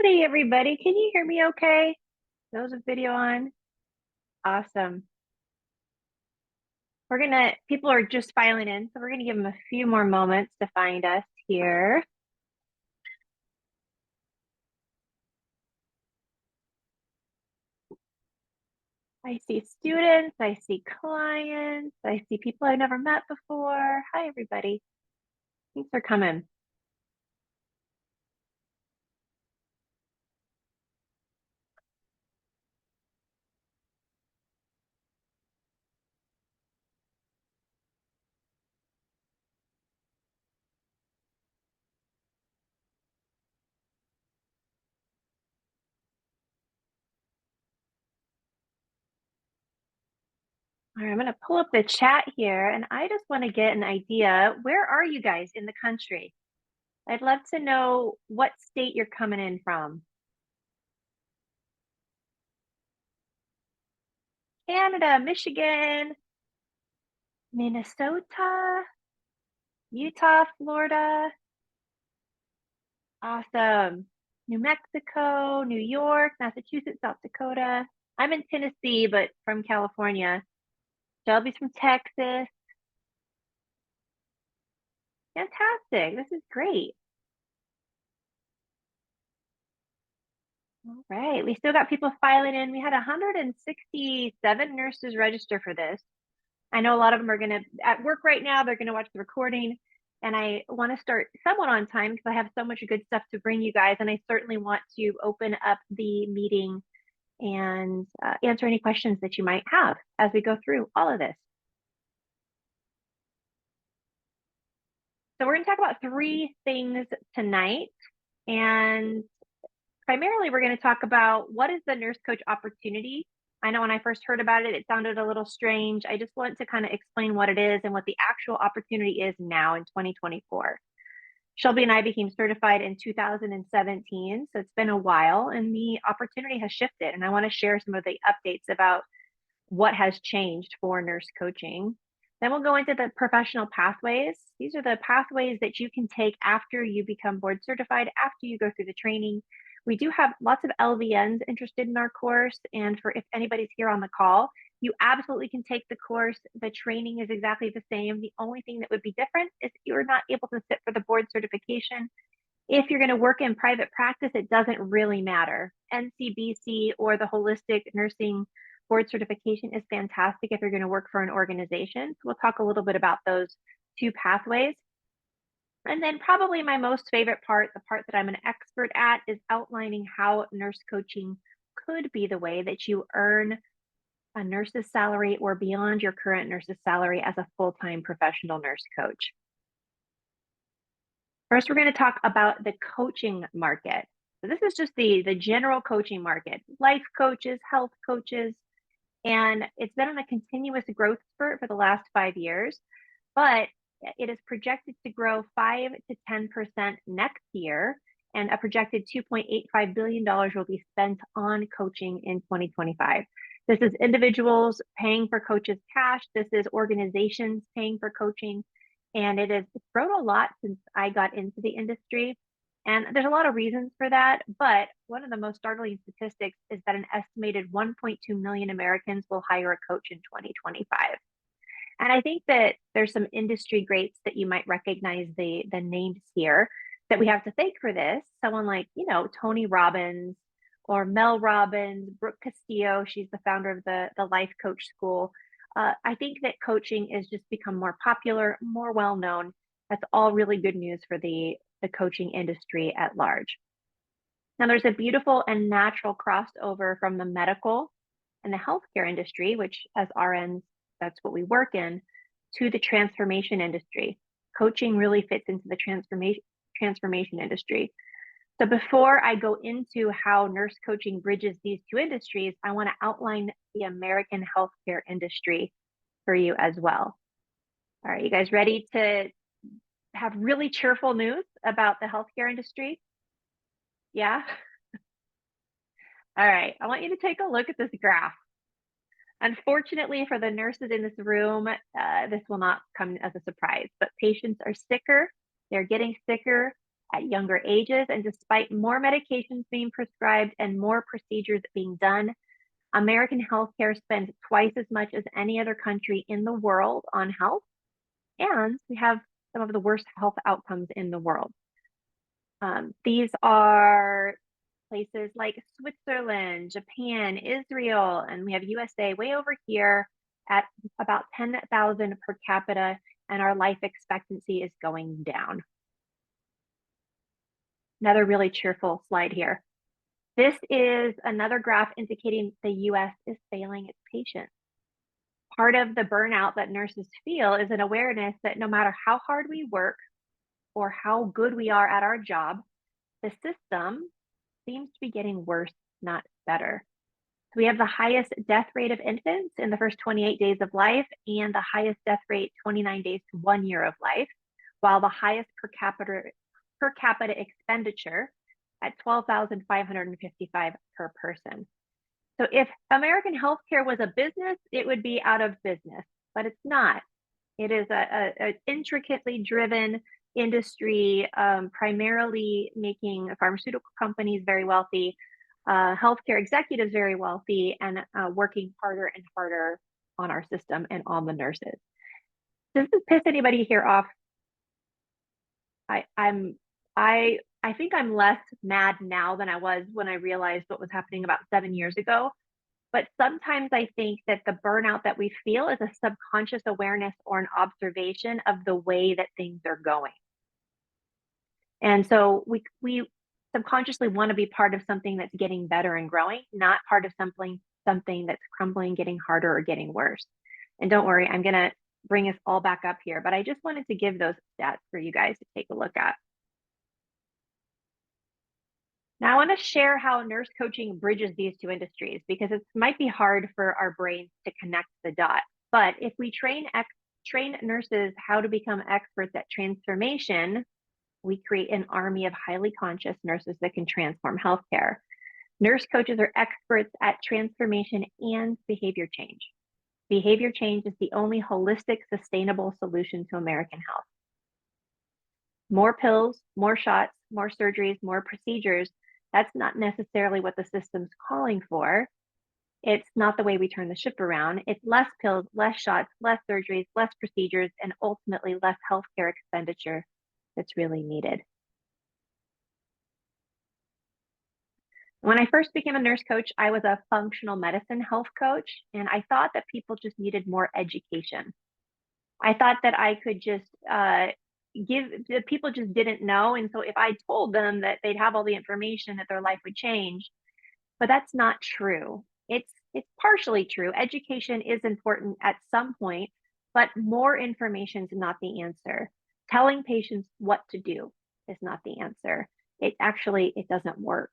Howdy, everybody. Can you hear me okay? Those with video on? Awesome. People are just filing in, so we're gonna give them a few more moments to find us here. I see students, I see clients, I see people I've never met before. Hi, everybody. Thanks for coming. All right, I'm gonna pull up the chat here, and I just want to get an idea. Where are you guys in the country? I'd love to know what state you're coming in from. Canada, Michigan, Minnesota, Utah, Florida. Awesome. New Mexico, New York, Massachusetts, South Dakota. I'm in Tennessee, but from California. Shelby's from Texas. Fantastic. This is great. All right. We still got people filing in. We had 167 nurses register for this. I know a lot of them are going to, at work right now, they're going to watch the recording. And I want to start somewhat on time because I have so much good stuff to bring you guys. And I certainly want to open up the meeting and answer any questions that you might have as we go through all of this. So we're going to talk about three things tonight. And primarily, we're going to talk about what is the nurse coach opportunity. I know when I first heard about it, it sounded a little strange. I just want to kind of explain what it is and what the actual opportunity is now in 2024. Shelby and I became certified in 2017, so it's been a while, and the opportunity has shifted. And I want to share some of the updates about what has changed for nurse coaching. Then we'll go into the professional pathways. These are the pathways that you can take after you become board certified, after you go through the training. We do have lots of LVNs interested in our course. And for if anybody's here on the call, you absolutely can take the course. The training is exactly the same. The only thing that would be different is you're not able to sit for the board certification. If you're going to work in private practice, it doesn't really matter. NCBC or the holistic nursing board certification is fantastic if you're going to work for an organization. So we'll talk a little bit about those two pathways. And then probably my most favorite part, the part that I'm an expert at, is outlining how nurse coaching could be the way that you earn a nurse's salary or beyond your current nurse's salary as a full-time professional nurse coach. First, we're going to talk about the coaching market. So this is just the general coaching market, life coaches, health coaches, and it's been on a continuous growth spurt for the last 5 years, but it is projected to grow 5 to 10% next year, and a projected $2.85 billion will be spent on coaching in 2025. This is individuals paying for coaches cash. This is organizations paying for coaching. And it has grown a lot since I got into the industry. And there's a lot of reasons for that. But one of the most startling statistics is that an estimated 1.2 million Americans will hire a coach in 2025. And I think that there's some industry greats that you might recognize the names here that we have to thank for this. Someone like, Tony Robbins or Mel Robbins, Brooke Castillo. She's the founder of the Life Coach School. I think that coaching has just become more popular, more well-known. That's all really good news for the coaching industry at large. Now, there's a beautiful and natural crossover from the medical and the healthcare industry, which as RNs, that's what we work in, to the transformation industry. Coaching really fits into the transformation industry. So before I go into how nurse coaching bridges these two industries, I want to outline the American healthcare industry for you as well. All right, you guys ready to have really cheerful news about the healthcare industry? Yeah? All right, I want you to take a look at this graph. Unfortunately for the nurses in this room, this will not come as a surprise, but patients are sicker. They're getting sicker. at younger ages. And despite more medications being prescribed and more procedures being done, American healthcare spends twice as much as any other country in the world on health, and we have some of the worst health outcomes in the world. These are places like Switzerland, Japan, Israel, and we have USA way over here at about 10,000 per capita, and our life expectancy is going down. Another really cheerful slide here. This is another graph indicating the US is failing its patients. Part of the burnout that nurses feel is an awareness that no matter how hard we work or how good we are at our job, the system seems to be getting worse, not better. So we have the highest death rate of infants in the first 28 days of life and the highest death rate 29 days to 1 year of life, while the highest per capita expenditure at $12,555 per person. So if American healthcare was a business, it would be out of business, but it's not. It is an intricately driven industry, primarily making pharmaceutical companies very wealthy, healthcare executives very wealthy, and working harder and harder on our system and on the nurses. Does this piss anybody here off? I think I'm less mad now than I was when I realized what was happening about 7 years ago. But sometimes I think that the burnout that we feel is a subconscious awareness or an observation of the way that things are going. And so we subconsciously want to be part of something that's getting better and growing, not part of something that's crumbling, getting harder, or getting worse. And don't worry, I'm going to bring us all back up here, but I just wanted to give those stats for you guys to take a look at. Now, I want to share how nurse coaching bridges these two industries because it might be hard for our brains to connect the dots. But if we train nurses how to become experts at transformation, we create an army of highly conscious nurses that can transform healthcare. Nurse coaches are experts at transformation and behavior change. Behavior change is the only holistic, sustainable solution to American health. More pills, more shots, more surgeries, more procedures. That's not necessarily what the system's calling for. It's not the way we turn the ship around. It's less pills, less shots, less surgeries, less procedures, and ultimately less healthcare expenditure that's really needed. When I first became a nurse coach, I was a functional medicine health coach, and I thought that people just needed more education. I thought that I could just people just didn't know. And so if I told them that they'd have all the information, that their life would change, but that's not true. It's partially true. Education is important at some point, but more information is not the answer. Telling patients what to do is not the answer. It doesn't work.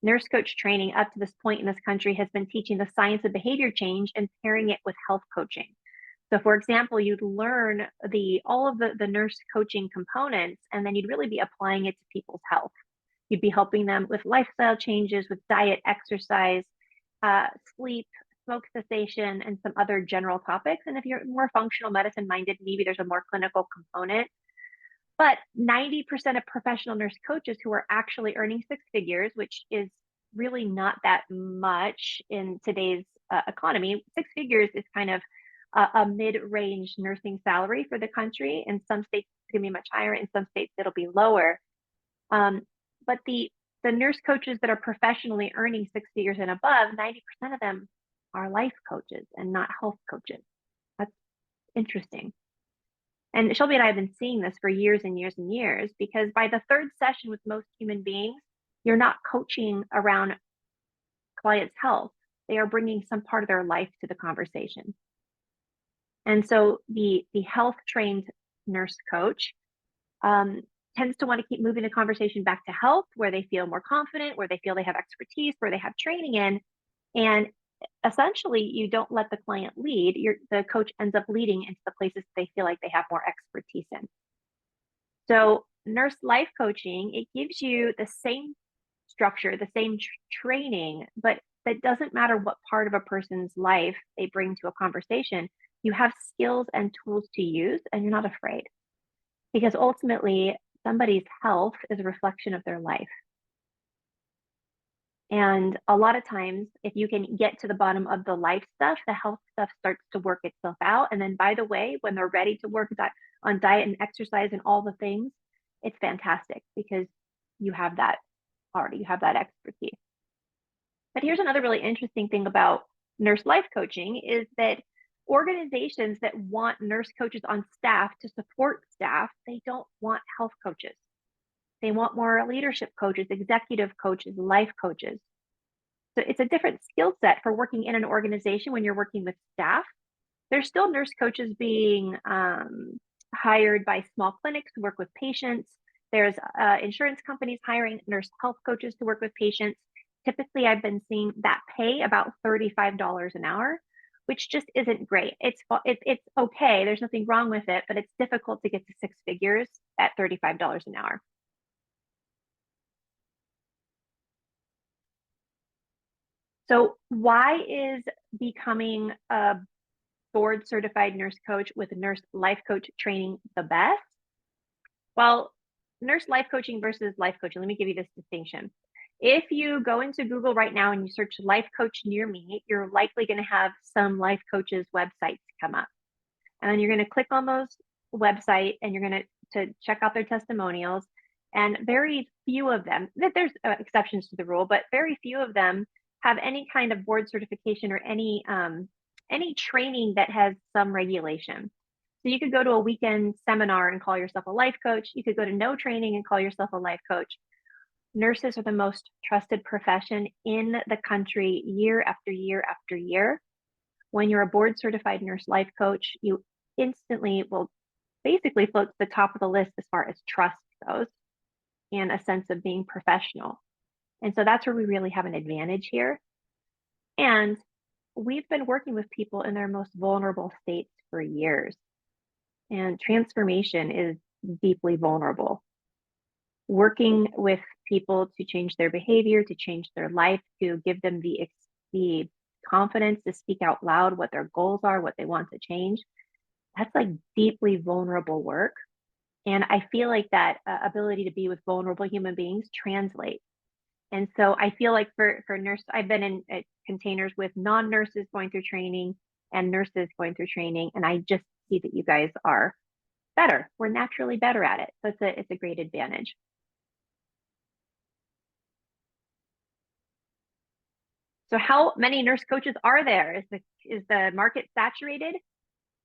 Nurse coach training up to this point in this country has been teaching the science of behavior change and pairing it with health coaching. So for example, you'd learn all of the nurse coaching components, and then you'd really be applying it to people's health. You'd be helping them with lifestyle changes, with diet, exercise, sleep, smoke cessation, and some other general topics. And if you're more functional medicine minded, maybe there's a more clinical component. But 90% of professional nurse coaches who are actually earning six figures, which is really not that much in today's economy. Six figures is kind of a mid-range nursing salary for the country. In some states, it's going to be much higher. In some states, it'll be lower. But the nurse coaches that are professionally earning six figures and above, 90% of them are life coaches and not health coaches. That's interesting. And Shelby and I have been seeing this for years and years and years, because by the third session with most human beings, you're not coaching around clients' health. They are bringing some part of their life to the conversation. And so the health trained nurse coach tends to want to keep moving the conversation back to health, where they feel more confident, where they feel they have expertise, where they have training in. And essentially, you don't let the client lead. The coach ends up leading into the places they feel like they have more expertise in. So nurse life coaching, it gives you the same structure, the same training, but that doesn't matter what part of a person's life they bring to a conversation. You have skills and tools to use, and you're not afraid. Because ultimately, somebody's health is a reflection of their life. And a lot of times, if you can get to the bottom of the life stuff, the health stuff starts to work itself out. And then, by the way, when they're ready to work on diet and exercise and all the things, it's fantastic because you have that already, you have that expertise. But here's another really interesting thing about nurse life coaching is that organizations that want nurse coaches on staff to support staff, they don't want health coaches. They want more leadership coaches, executive coaches, life coaches. So it's a different skill set for working in an organization when you're working with staff. There's still nurse coaches being hired by small clinics to work with patients. There's insurance companies hiring nurse health coaches to work with patients. Typically, I've been seeing that pay about $35 an hour, which just isn't great. It's okay. There's nothing wrong with it, but it's difficult to get to six figures at $35 an hour. So why is becoming a board certified nurse coach with nurse life coach training the best? Well, nurse life coaching versus life coaching, let me give you this distinction. If you go into Google right now and you search life coach near me, you're likely going to have some life coaches websites come up. And then you're going to click on those website and you're going to check out their testimonials. And very few of them, there's exceptions to the rule, but very few of them have any kind of board certification or any training that has some regulation. So you could go to a weekend seminar and call yourself a life coach. You could go to no training and call yourself a life coach. Nurses are the most trusted profession in the country year after year after year. When you're a board certified nurse life coach, you instantly will basically float to the top of the list as far as trust goes and a sense of being professional. And so that's where we really have an advantage here. And we've been working with people in their most vulnerable states for years. And transformation is deeply vulnerable. Working with people to change their behavior, to change their life, to give them the confidence to speak out loud what their goals are, what they want to change, that's like deeply vulnerable work. And I feel like that ability to be with vulnerable human beings translates. And so I feel like for nurses, I've been in containers with non-nurses going through training and nurses going through training, and I just see that you guys are better. We're naturally better at it. So it's a great advantage. So how many nurse coaches are there? Is the market saturated?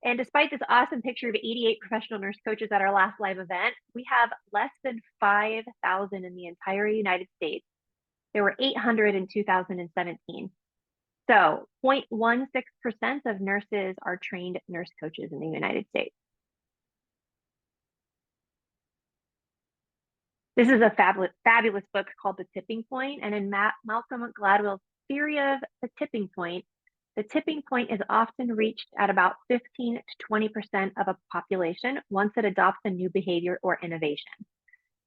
And despite this awesome picture of 88 professional nurse coaches at our last live event, we have less than 5,000 in the entire United States. There were 800 in 2017. So 0.16% of nurses are trained nurse coaches in the United States. This is a fabulous book called The Tipping Point. And in Malcolm Gladwell's theory of the tipping point is often reached at about 15 to 20% of a population once it adopts a new behavior or innovation.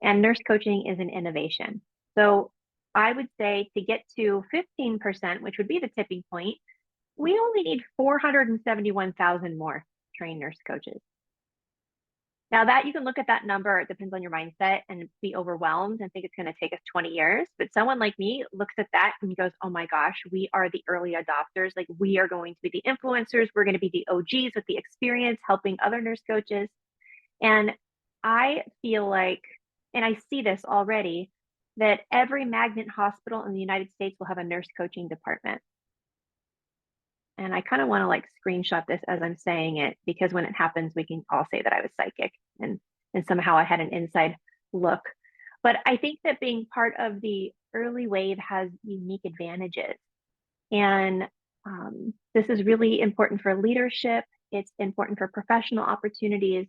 And nurse coaching is an innovation. So I would say to get to 15%, which would be the tipping point, we only need 471,000 more trained nurse coaches. Now that you can look at that number, it depends on your mindset and be overwhelmed and think it's going to take us 20 years. But someone like me looks at that and goes, oh my gosh, we are the early adopters. Like we are going to be the influencers. We're going to be the OGs with the experience, helping other nurse coaches. And I feel like, and I see this already, that every magnet hospital in the United States will have a nurse coaching department. And I kind of want to like screenshot this as I'm saying it, because when it happens, we can all say that I was psychic and somehow I had an inside look. But I think that being part of the early wave has unique advantages. And this is really important for leadership. It's important for professional opportunities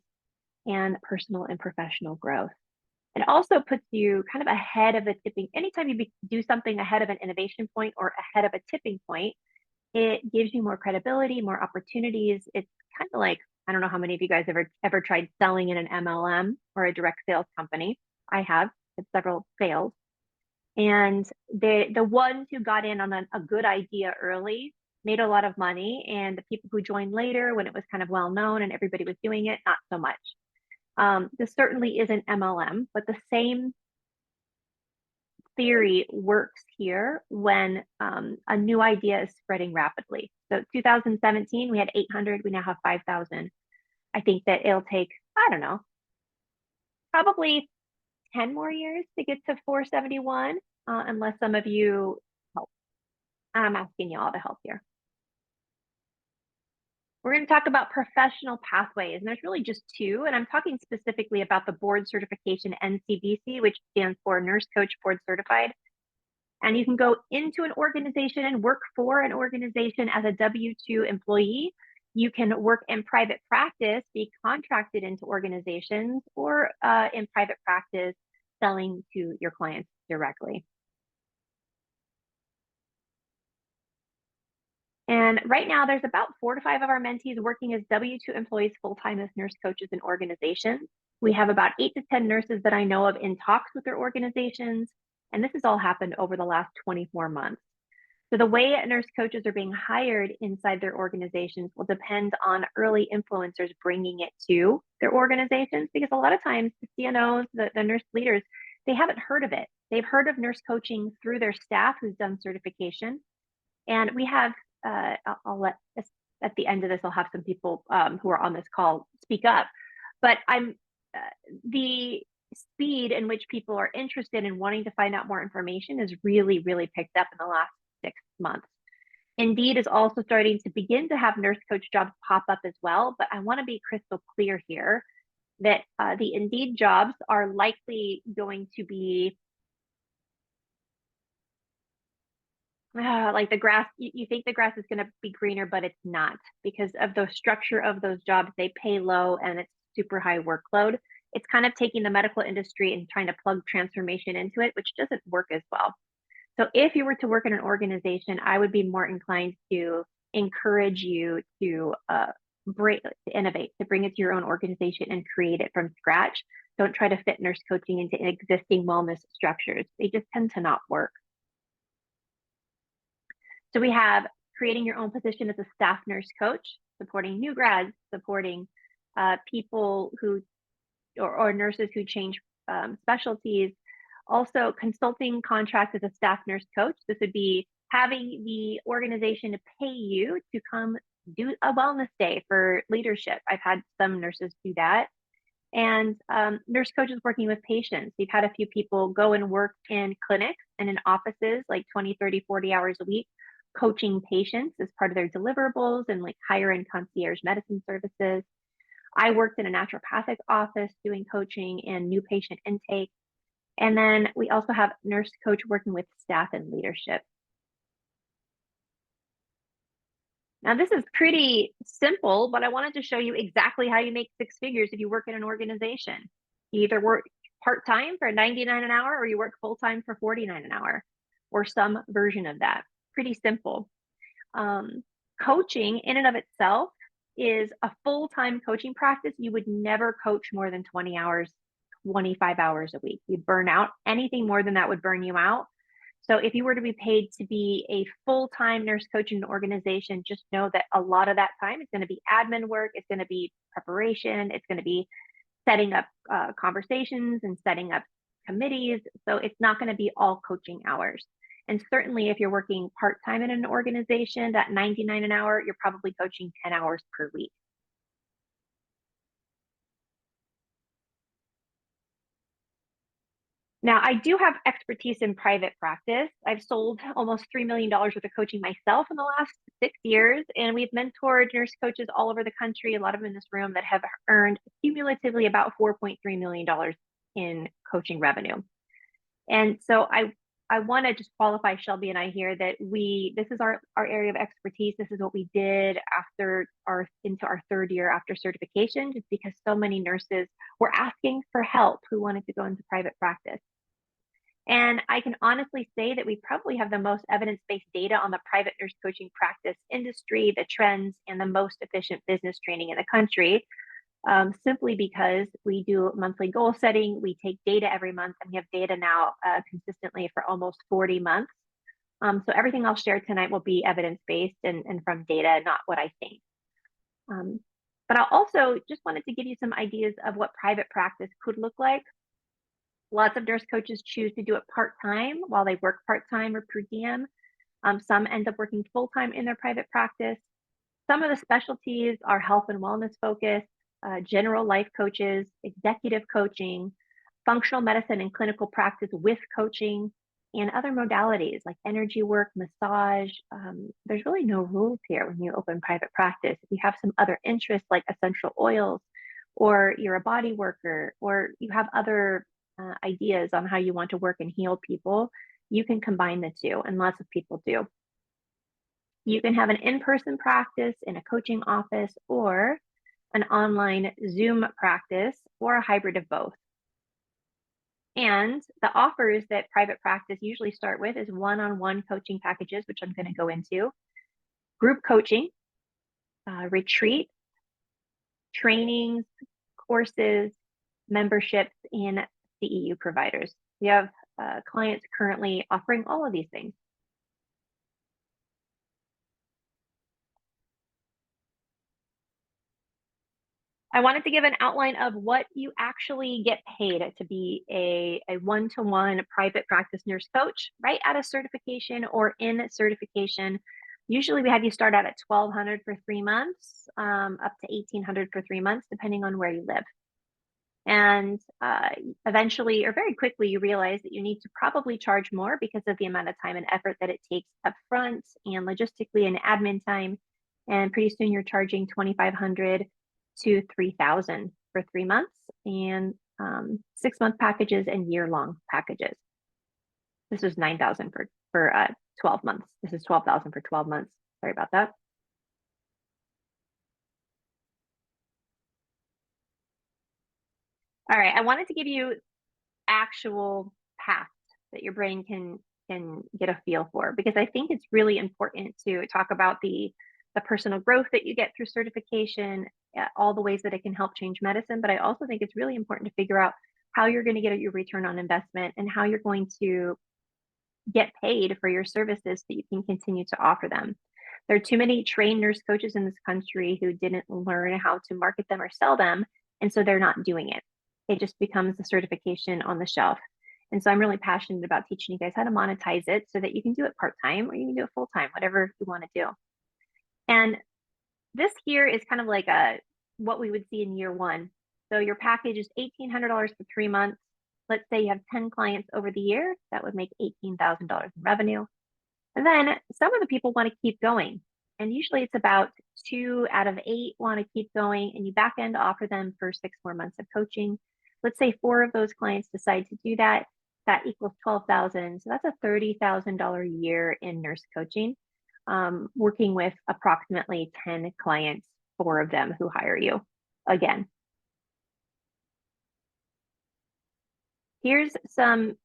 and personal and professional growth. It also puts you kind of ahead of the tipping. Anytime you do something ahead of an innovation point or ahead of a tipping point, it gives you more credibility, more opportunities. It's kind of like, I don't know how many of you guys ever tried selling in an MLM or a direct sales company. I have, had several failed. And the ones who got in on a good idea early made a lot of money. And the people who joined later, when it was kind of well known and everybody was doing it, not so much. This certainly isn't MLM, but the same theory works here when a new idea is spreading rapidly. So 2017, we had 800, we now have 5,000. I think that it'll take, I don't know, probably 10 more years to get to 471, unless some of you help. I'm asking you all to help here. We're going to talk about professional pathways, and there's really just two, and I'm talking specifically about the board certification NCBC, which stands for Nurse Coach Board Certified. And you can go into an organization and work for an organization as a W-2 employee. You can work in private practice, be contracted into organizations, or in private practice, selling to your clients directly. And right now, there's about 4 to 5 of our mentees working as W-2 employees full-time as nurse coaches in organizations. We have about 8 to 10 nurses that I know of in talks with their organizations, and this has all happened over the last 24 months. So the way nurse coaches are being hired inside their organizations will depend on early influencers bringing it to their organizations, because a lot of times the CNOs, the nurse leaders, they haven't heard of it. They've heard of nurse coaching through their staff who's done certification. And we have, I'll let this, at the end of this, I'll have some people who are on this call speak up. But the speed in which people are interested in wanting to find out more information has really, really picked up in the last 6 months. Indeed is also starting to begin to have nurse coach jobs pop up as well. But I want to be crystal clear here that the Indeed jobs are likely going to be like the grass. You think the grass is going to be greener, but it's not, because of the structure of those jobs. They pay low and it's super high workload. It's kind of taking the medical industry and trying to plug transformation into it, which doesn't work as well. So if you were to work in an organization, I would be more inclined to encourage you to innovate, to bring it to your own organization and create it from scratch. Don't try to fit nurse coaching into existing wellness structures. They just tend to not work. So we have creating your own position as a staff nurse coach, supporting new grads, supporting people who, or nurses who change specialties. Also, consulting contracts as a staff nurse coach. This would be having the organization to pay you to come do a wellness day for leadership. I've had some nurses do that. And nurse coaches working with patients. We've had a few people go and work in clinics and in offices like 20, 30, 40 hours a week, coaching patients as part of their deliverables and like higher end concierge medicine services. I worked in a naturopathic office doing coaching and new patient intake. And then we also have nurse coach working with staff and leadership. Now, this is pretty simple, but I wanted to show you exactly how you make 6 figures if you work in an organization. You either work part-time for $99 an hour, or you work full-time for $49 an hour, or some version of that. Pretty simple. Coaching in and of itself is a full-time coaching practice. You would never coach more than 20 hours, 25 hours a week. You'd burn out. Anything more than that would burn you out. So if you were to be paid to be a full-time nurse coach in an organization, just know that a lot of that time is going to be admin work. It's going to be preparation. It's going to be setting up conversations and setting up committees. So it's not going to be all coaching hours. And certainly if you're working part-time in an organization, that $99 an hour, you're probably coaching 10 hours per week. Now, I do have expertise in private practice. I've sold almost $3 million worth of coaching myself in the last 6 years, and we've mentored nurse coaches all over the country, a lot of them in this room, that have earned cumulatively about $4.3 million in coaching revenue. And so I want to just qualify Shelby and I here that this is our area of expertise. This is what we did into our 3rd year after certification, just because so many nurses were asking for help who wanted to go into private practice. And I can honestly say that we probably have the most evidence-based data on the private nurse coaching practice industry, the trends, and the most efficient business training in the country, simply because we do monthly goal setting. We take data every month, and we have data now consistently for almost 40 months. So everything I'll share tonight will be evidence-based and from data, not what I think. But I also just wanted to give you some ideas of what private practice could look like. Lots of nurse coaches choose to do it part-time while they work part-time or per diem. Some end up working full-time in their private practice. Some of the specialties are health and wellness focused, general life coaches, executive coaching, functional medicine and clinical practice with coaching, and other modalities like energy work, massage. There's really no rules here when you open private practice. If you have some other interests like essential oils, or you're a body worker, or you have other ideas on how you want to work and heal people, you can combine the two, and lots of people do. You can have an in-person practice in a coaching office or an online Zoom practice or a hybrid of both. And the offers that private practice usually start with is one-on-one coaching packages, which I'm going to go into, group coaching, retreat, trainings, courses, memberships, and CEU providers. We have clients currently offering all of these things. I wanted to give an outline of what you actually get paid to be a one-to-one private practice nurse coach, right out of certification or in certification. Usually we have you start out at $1,200 for 3 months, up to $1,800 for 3 months, depending on where you live. And eventually, or very quickly, you realize that you need to probably charge more because of the amount of time and effort that it takes up front and logistically and admin time. And pretty soon you're charging $2,500 to $3,000 for 3 months, and 6-month packages and year-long packages. This is $9,000 for 12 months. This is $12,000 for 12 months. Sorry about that. All right, I wanted to give you actual paths that your brain can get a feel for, because I think it's really important to talk about the personal growth that you get through certification, all the ways that it can help change medicine. But I also think it's really important to figure out how you're going to get your return on investment and how you're going to get paid for your services so you can continue to offer them. There are too many trained nurse coaches in this country who didn't learn how to market them or sell them, and so they're not doing it. It just becomes a certification on the shelf. And so I'm really passionate about teaching you guys how to monetize it so that you can do it part-time or you can do it full-time, whatever you want to do. And this here is kind of like what we would see in year one. So your package is $1,800 for 3 months. Let's say you have 10 clients over the year, that would make $18,000 in revenue. And then some of the people want to keep going. And usually it's about 2 out of 8 want to keep going, and you back end offer them for 6 more months of coaching. Let's say 4 of those clients decide to do that. That equals $12,000. So that's a $30,000 a year in nurse coaching, working with approximately 10 clients, 4 of them who hire you again. Here's some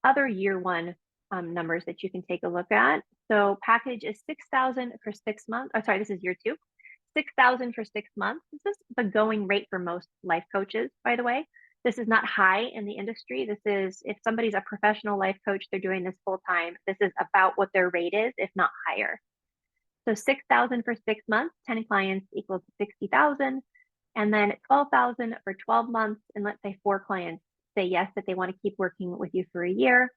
other year one numbers that you can take a look at. So package is $6,000 for 6 months. Oh, sorry, this is year 2. $6,000 for 6 months. This is the going rate for most life coaches, by the way. This is not high in the industry. This is, if somebody's a professional life coach, they're doing this full time, this is about what their rate is, if not higher. So $6,000 for 6 months, 10 clients equals $60,000. And then $12,000 for 12 months. And let's say 4 clients say yes, that they want to keep working with you for a year.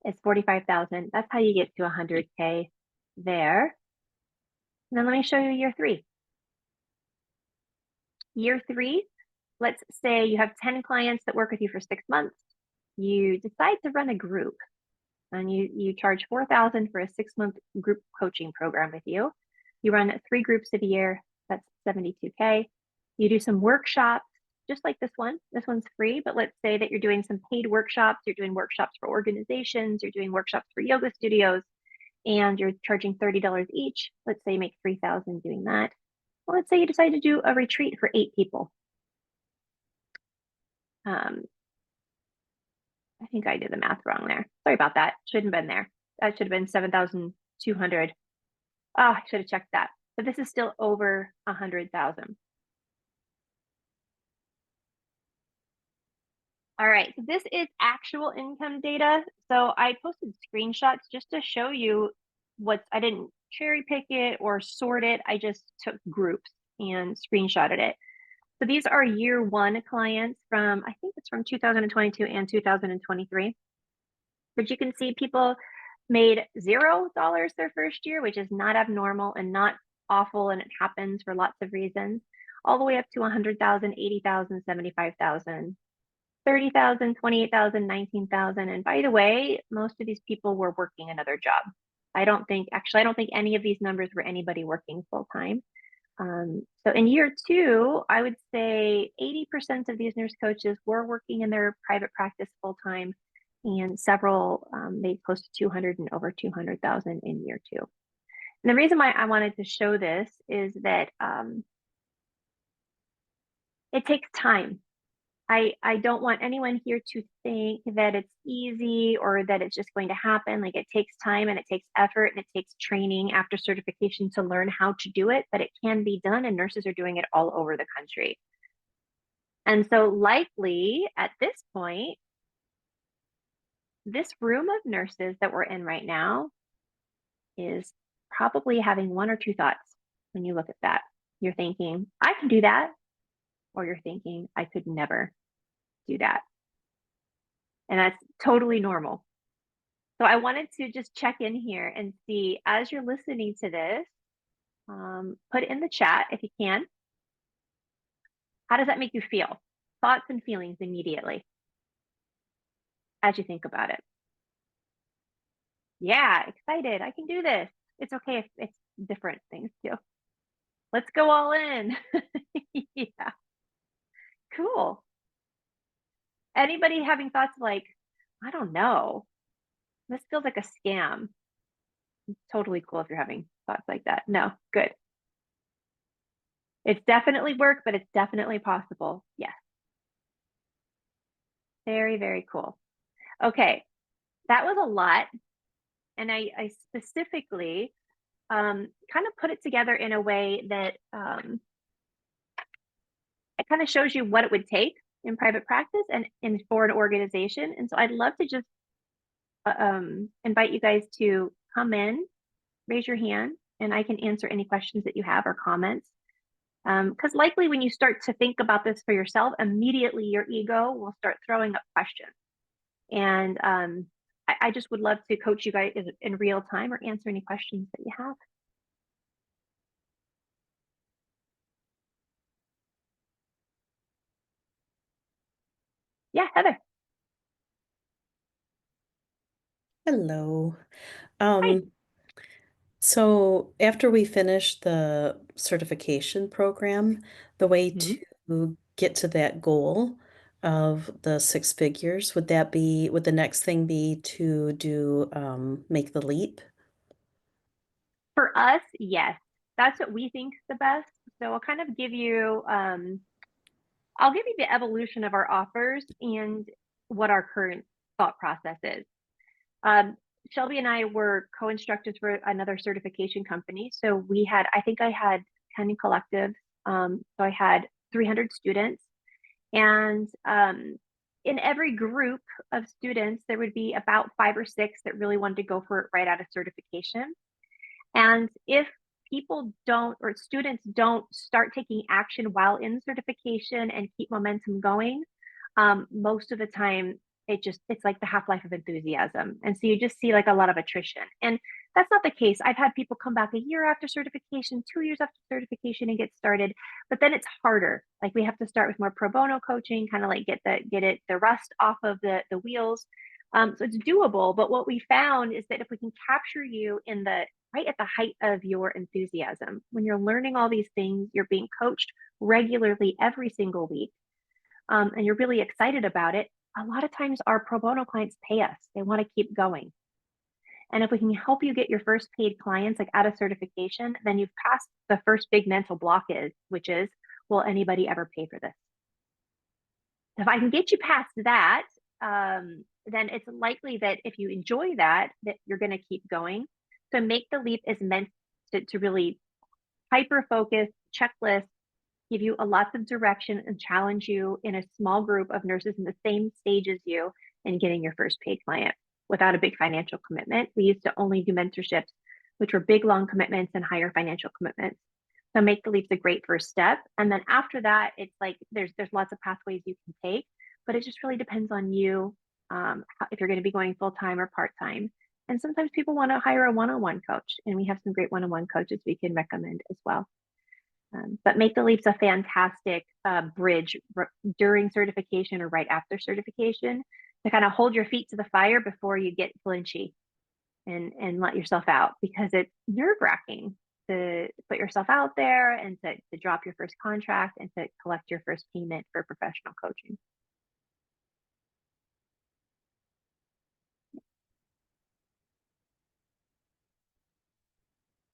It's $45,000. That's how you get to 100K there. And then let me show you year 3. Year 3, let's say you have 10 clients that work with you for 6 months. You decide to run a group, and you charge $4,000 for a 6-month group coaching program with you. You run 3 groups a year. That's $72K. You do some workshops, just like this one. This one's free, but let's say that you're doing some paid workshops. You're doing workshops for organizations. You're doing workshops for yoga studios, and you're charging $30 each. Let's say you make $3,000 doing that. Well, let's say you decide to do a retreat for 8 people. I think I did the math wrong there. Sorry about that. Shouldn't have been there. That should have been 7,200. Oh, I should have checked that. But this is still over 100,000. All right, so this is actual income data. So I posted screenshots just to show you I didn't cherry pick it or sort it. I just took groups. and screenshotted it. So these are year one clients from, I think it's from 2022 and 2023. But you can see people made $0 their first year, which is not abnormal and not awful, and it happens for lots of reasons, all the way up to 100,000, 80,000, 75,000, 30,000, 28,000, 19,000. And by the way, most of these people were working another job. I don't think any of these numbers were anybody working full time. So in year two, I would say 80% of these nurse coaches were working in their private practice full time, and several made close to 200 and over 200,000 in year two. And the reason why I wanted to show this is that it takes time. I don't want anyone here to think that it's easy or that it's just going to happen. Like, it takes time and it takes effort and it takes training after certification to learn how to do it, but it can be done, and nurses are doing it all over the country. And so likely at this point, this room of nurses that we're in right now is probably having one or two thoughts when you look at that. You're thinking, I can do that, or you're thinking, I could never do that. And that's totally normal. So I wanted to just check in here and see, as you're listening to this, put in the chat if you can. How does that make you feel? Thoughts and feelings immediately as you think about it. Yeah, excited. I can do this. It's okay if it's different things too. Let's go all in. Yeah, cool. Anybody having thoughts like, I don't know, this feels like a scam? It's totally cool if you're having thoughts like that. No, good. It's definitely work, but it's definitely possible. Yes. Very, very cool. Okay, that was a lot. And I specifically kind of put it together in a way that it kind of shows you what it would take in private practice and for an organization. And so I'd love to just invite you guys to come in, raise your hand, and I can answer any questions that you have or comments. Because likely when you start to think about this for yourself, immediately your ego will start throwing up questions. And I just would love to coach you guys in real time or answer any questions that you have. Yeah, Heather. Hello. Hi. Um, so after we finish the certification program, the way Mhm. to get to that goal of the six figures, would the next thing be to do make the leap? For us, yes, that's what we think is the best. So I'll kind of give you, I'll give you the evolution of our offers and what our current thought process is. Um, Shelby and I were co-instructors for another certification company. So we had, I think I had 10 collectives. So I had 300 students. And in every group of students, there would be about 5 or 6 that really wanted to go for it right out of certification. And if people don't, or students don't start taking action while in certification and keep momentum going, most of the time it's like the half-life of enthusiasm. And so you just see like a lot of attrition. And that's not the case. I've had people come back a year after certification, 2 years after certification and get started, but then it's harder. Like, we have to start with more pro bono coaching, kind of like get the rust off of the wheels. So it's doable. But what we found is that if we can capture you in the right at the height of your enthusiasm, when you're learning all these things, you're being coached regularly every single week, and you're really excited about it, a lot of times our pro bono clients pay us. They want to keep going. And if we can help you get your first paid clients like out of certification, then you've passed the first big mental block which is, will anybody ever pay for this? If I can get you past that, then it's likely that if you enjoy that you're going to keep going. So Make the Leap is meant to really hyper focus, checklist, give you a lots of direction and challenge you in a small group of nurses in the same stage as you in getting your first paid client without a big financial commitment. We used to only do mentorships, which were big, long commitments and higher financial commitments. So Make the Leap's a great first step. And then after that, it's like there's lots of pathways you can take, but it just really depends on you, if you're going to be going full time or part time. And sometimes people want to hire a one-on-one coach, and we have some great one-on-one coaches we can recommend as well. But Make the Leap's a fantastic bridge during certification or right after certification to kind of hold your feet to the fire before you get flinchy and let yourself out, because it's nerve-wracking to put yourself out there and to drop your first contract and to collect your first payment for professional coaching.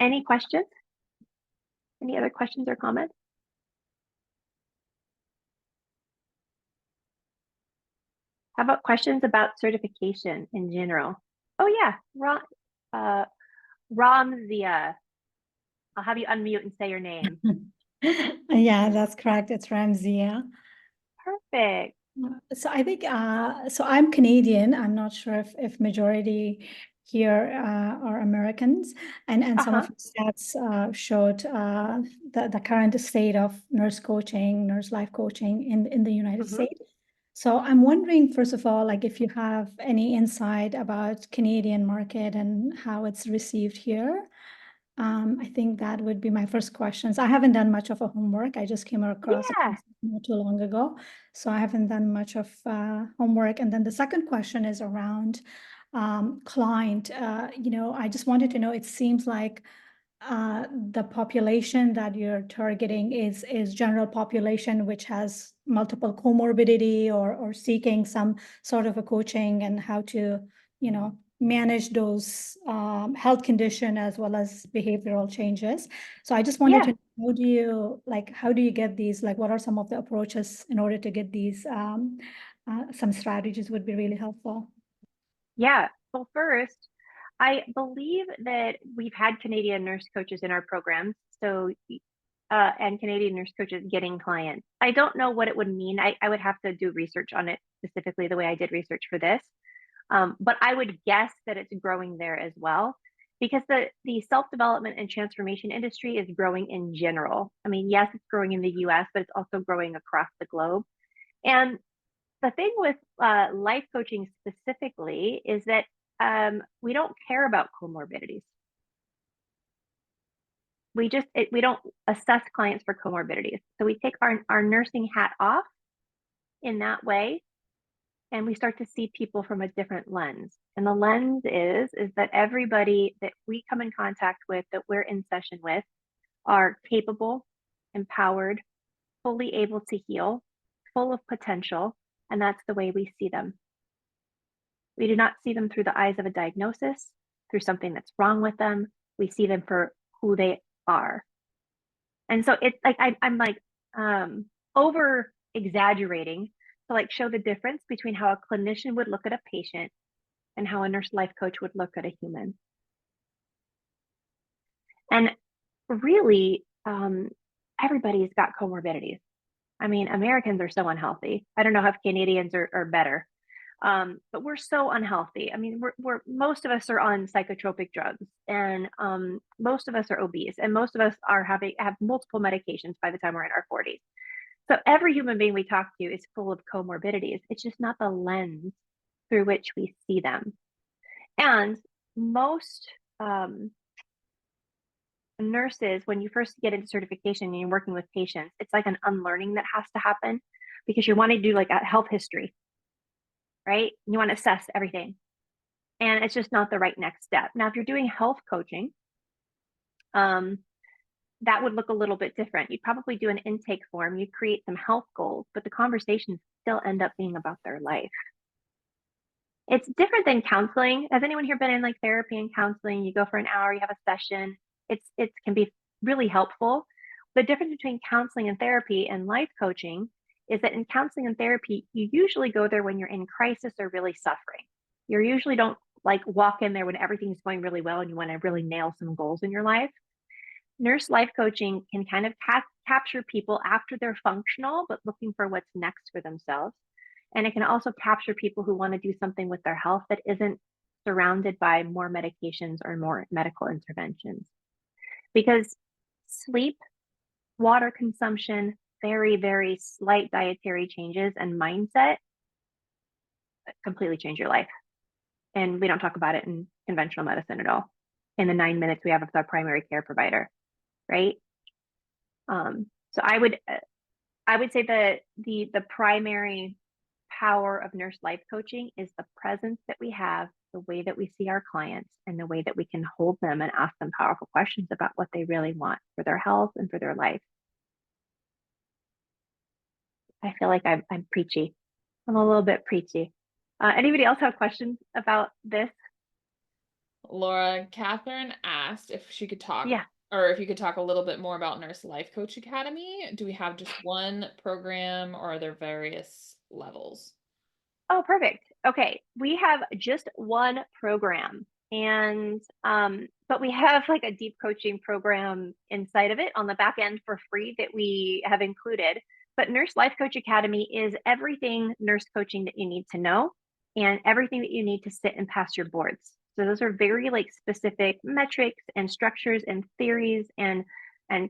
Any questions? Any other questions or comments? How about questions about certification in general? Oh yeah, Ramzia. I'll have you unmute and say your name. Yeah, that's correct. It's Ramzia. Perfect. So I think so I'm Canadian. I'm not sure if majority here are Americans, and some of Uh-huh. your stats showed the current state of nurse coaching, nurse life coaching in the United Mhm. States. So I'm wondering, first of all, like if you have any insight about Canadian market and how it's received here. I think that would be my first questions. I haven't done much of a homework. I just came across a Yeah. concept not too long ago, so I haven't done much of homework. And then the second question is around client. I just wanted to know. It seems like the population that you're targeting is general population which has multiple comorbidity or seeking some sort of a coaching and how to manage those health condition as well as behavioral changes. So I just wanted Yeah. to know, how do you get these, like what are some of the approaches in order to get these some strategies would be really helpful. Yeah. Well, first, I believe that we've had Canadian nurse coaches in our programs. So, and Canadian nurse coaches getting clients. I don't know what it would mean. I would have to do research on it specifically the way I did research for this. But I would guess that it's growing there as well, because the self-development and transformation industry is growing in general. I mean, yes, it's growing in the US, but it's also growing across the globe. And the thing with life coaching specifically is that we don't care about comorbidities. We don't assess clients for comorbidities. So we take our nursing hat off in that way, and we start to see people from a different lens. And the lens is that everybody that we come in contact with, that we're in session with, are capable, empowered, fully able to heal, full of potential, and that's the way we see them. We do not see them through the eyes of a diagnosis, through something that's wrong with them. We see them for who they are. And so it's like I'm like over exaggerating to like show the difference between how a clinician would look at a patient and how a nurse life coach would look at a human. And really, everybody's got comorbidities. I mean, Americans are so unhealthy. I don't know if Canadians are better, but we're so unhealthy. I mean, we're most of us are on psychotropic drugs, and most of us are obese, and most of us have multiple medications by the time we're in our 40s. So every human being we talk to is full of comorbidities. It's just not the lens through which we see them. And most nurses, when you first get into certification and you're working with patients, it's like an unlearning that has to happen, because you want to do like a health history, right? You want to assess everything. And it's just not the right next step. Now, if you're doing health coaching, that would look a little bit different. You'd probably do an intake form, you'd create some health goals, but the conversations still end up being about their life. It's different than counseling. Has anyone here been in like therapy and counseling? You go for an hour, you have a session. It can be really helpful. The difference between counseling and therapy and life coaching is that in counseling and therapy, you usually go there when you're in crisis or really suffering. You usually don't like walk in there when everything's going really well and you want to really nail some goals in your life. Nurse life coaching can kind of capture people after they're functional, but looking for what's next for themselves. And it can also capture people who want to do something with their health that isn't surrounded by more medications or more medical interventions. Because sleep water consumption, very, very slight dietary changes and mindset completely change your life. And we don't talk about it in conventional medicine at all in the 9 minutes we have with our primary care provider, right? So I would say the primary power of nurse life coaching is the presence that we have, the way that we see our clients, and the way that we can hold them and ask them powerful questions about what they really want for their health and for their life. I feel like I'm preachy. I'm a little bit preachy. Anybody else have questions about this? Laura, Catherine asked if she could talk, Yeah. or if you could talk a little bit more about Nurse Life Coach Academy. Do we have just one program, or are there various levels? Oh, perfect. Okay, we have just one program, and but we have like a deep coaching program inside of it on the back end for free that we have included. But Nurse Life Coach Academy is everything nurse coaching that you need to know and everything that you need to sit and pass your boards. So those are very like specific metrics and structures and theories and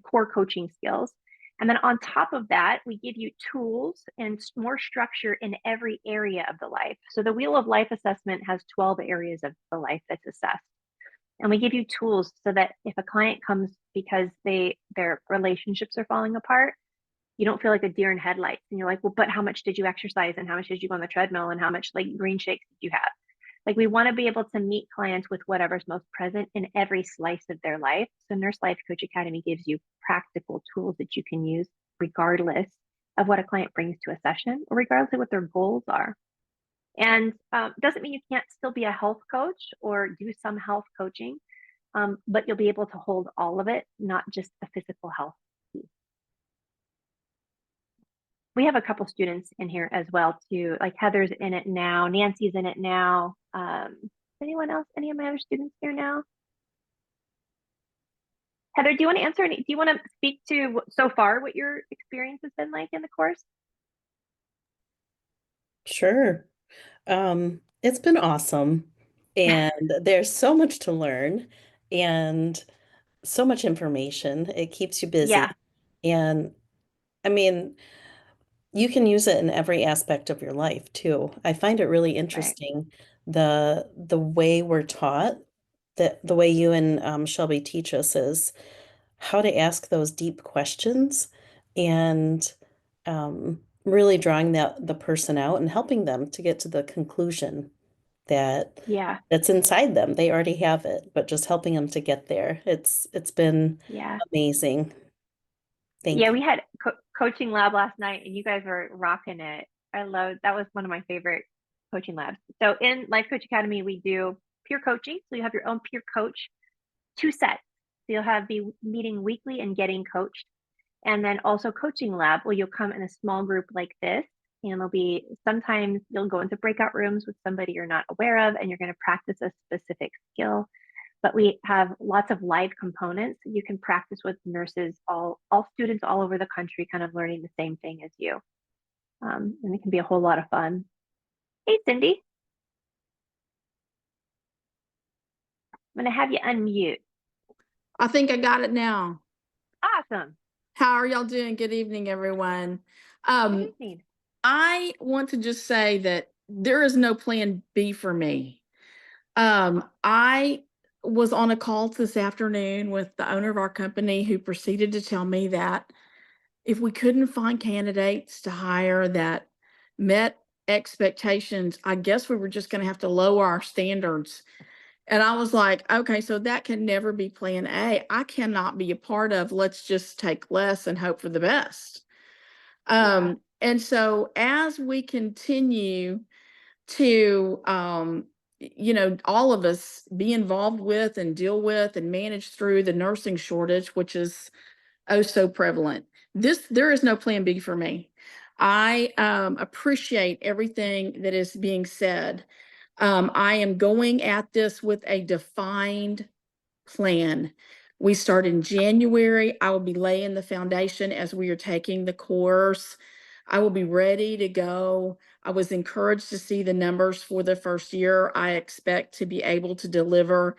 core coaching skills. And then on top of that, we give you tools and more structure in every area of the life. So the Wheel of Life assessment has 12 areas of the life that's assessed. And we give you tools so that if a client comes because their relationships are falling apart, you don't feel like a deer in headlights. And you're like, well, but how much did you exercise and how much did you go on the treadmill and how much like green shakes did you have? Like we want to be able to meet clients with whatever's most present in every slice of their life. So Nurse Life Coach Academy gives you practical tools that you can use regardless of what a client brings to a session or regardless of what their goals are. And doesn't mean you can't still be a health coach or do some health coaching, but you'll be able to hold all of it, not just the physical health piece. We have a couple students in here as well too. Like Heather's in it now, Nancy's in it now. Anyone else? Any of my other students here now? Heather, do you want to answer any? Do you want to speak to so far what your experience has been like in the course? Sure. It's been awesome, and there's so much to learn and so much information. It keeps you busy. Yeah. And I mean, you can use it in every aspect of your life too. I find it really Right. interesting the way we're taught, that the way you and Shelby teach us is how to ask those deep questions and really drawing the person out and helping them to get to the conclusion that Yeah. that's inside them. They already have it, but just helping them to get there. It's been Yeah. amazing. Thank Yeah, you. we had coaching lab last night and you guys were rocking it. That was one of my favorite coaching labs. So in Life Coach Academy, we do peer coaching. So you have your own peer coach, 2 sets. So you'll be meeting weekly and getting coached. And then also coaching lab, where you'll come in a small group like this, and sometimes you'll go into breakout rooms with somebody you're not aware of, and you're going to practice a specific skill. But we have lots of live components. You can practice with nurses, all students all over the country, kind of learning the same thing as you. And it can be a whole lot of fun. Hey, Cindy. I'm going to have you unmute. I think I got it now. Awesome. How are y'all doing? Good evening, everyone. Good evening. I want to just say that there is no plan B for me. I was on a call this afternoon with the owner of our company who proceeded to tell me that if we couldn't find candidates to hire that met expectations, I guess we were just going to have to lower our standards. And I was like, okay, so that can never be plan A. I cannot be a part of, let's just take less and hope for the best. Yeah. And so as we continue to, all of us be involved with and deal with and manage through the nursing shortage, which is oh so prevalent, there is no plan B for me. I appreciate everything that is being said. I am going at this with a defined plan. We start in January. I will be laying the foundation as we are taking the course. I will be ready to go. I was encouraged to see the numbers for the first year. I expect to be able to deliver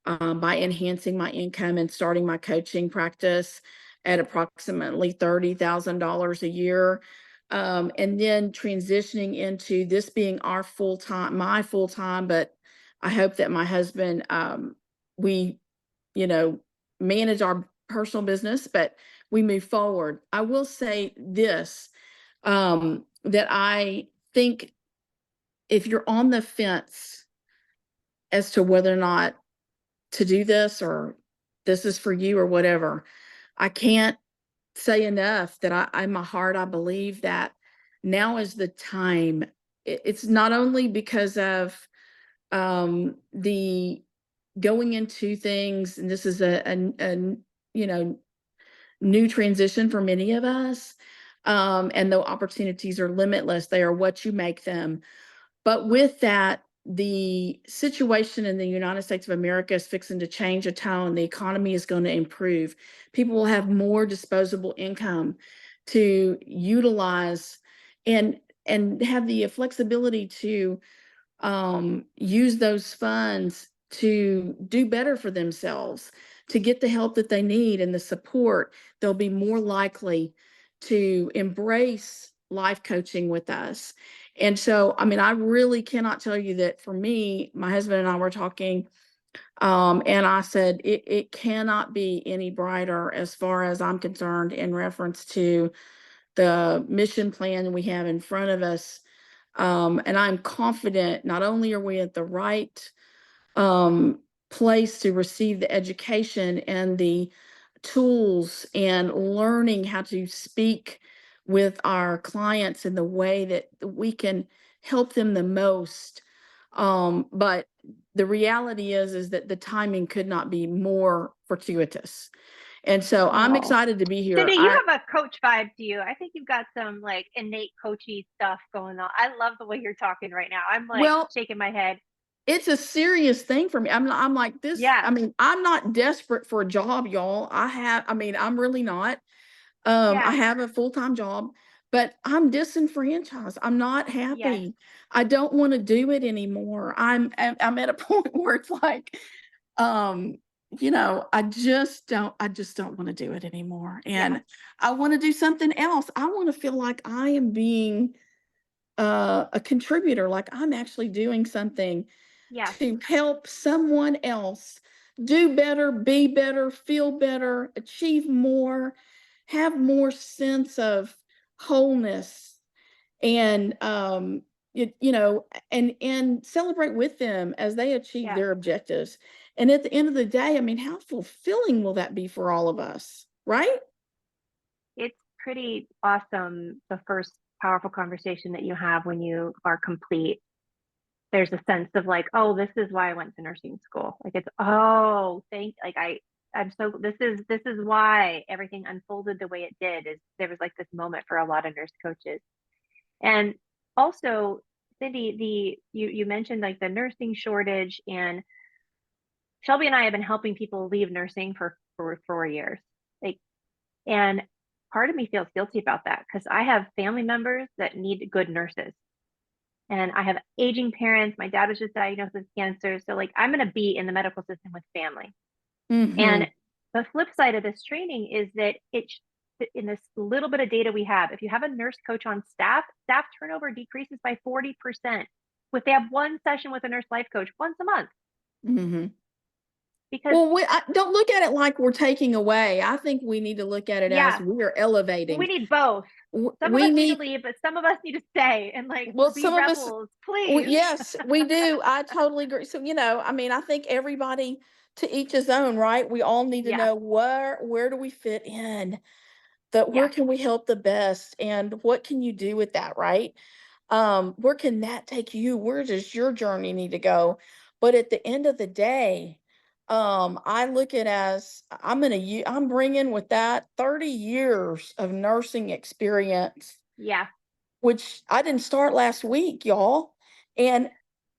by enhancing my income and starting my coaching practice. at approximately $30,000 a year. And then transitioning into this being our full-time, my full-time, but I hope that my husband, we, you know, manage our personal business, but we move forward. I will say this, that I think if you're on the fence as to whether or not to do this or this is for you or whatever, I can't say enough that in my heart, I believe that now is the time. It's not only because of the going into things, and this is a you know, new transition for many of us. And the opportunities are limitless. They are what you make them. But with that, the situation in the United States of America is fixing to change a tone. The economy is going to improve. People will have more disposable income to utilize and have the flexibility to use those funds to do better for themselves, to get the help that they need and the support. They'll be more likely to embrace life coaching with us. And so, I mean, I really cannot tell you that for me, my husband and I were talking, and I said, it cannot be any brighter as far as I'm concerned in reference to the mission plan we have in front of us. And I'm confident not only are we at the right place to receive the education and the tools and learning how to speak with our clients in the way that we can help them the most. But the reality is that the timing could not be more fortuitous. And so I'm Oh. excited to be here. Cindy, you have a coach vibe to you. I think you've got some like innate coachy stuff going on. I love the way you're talking right now. I'm like Well, shaking my head. it's a serious thing for me. I'm like this. Yeah. I mean, I'm not desperate for a job, y'all. I'm really not. I Yeah. have a full-time job, but I'm disenfranchised. I'm not Yes. happy. I don't want to do it anymore. I'm at a point where it's like, you know, I just don't want to do it anymore. And Yeah. I want to do something else. I want to feel like I am being a contributor, like I'm actually doing something Yeah. to help someone else do better, be better, feel better, achieve more, have more sense of wholeness, and you know, and celebrate with them as they achieve Yeah. their objectives. And at the end of the day, I mean, how fulfilling will that be for all of us, right? It's pretty awesome. The first powerful conversation that you have when you are complete. There's a sense of like, oh, this is why I went to nursing school. Like it's, oh, I'm so, this is why everything unfolded the way it did. Is there was like this moment for a lot of nurse coaches. And also, Cindy, you mentioned like the nursing shortage, and Shelby and I have been helping people leave nursing for 4 years. Like, and part of me feels guilty about that because I have family members that need good nurses. And I have aging parents. My dad was just diagnosed with cancer. So like I'm going to be in the medical system with family. Mhm. And the flip side of this training is that in this little bit of data we have, if you have a nurse coach on staff turnover decreases by 40% if they have one session with a nurse life coach once a month. Mhm. Because Well, don't look at it like we're taking away. I think we need to look at it as yeah, we're elevating. we need both. Some We of us need need, to leave, but some of us need to stay and like well, be some of us, rebels, please. yes, we do. I totally agree. So, you know, I mean, I think everybody to each his own, right? We all need to Yeah. know where do we fit in? That where Yeah. can we help the best? And what can you do with that, right? Where can that take you? Where does your journey need to go? But at the end of the day, I look at as I'm bringing with that 30 years of nursing experience, Yeah. which I didn't start last week, y'all. And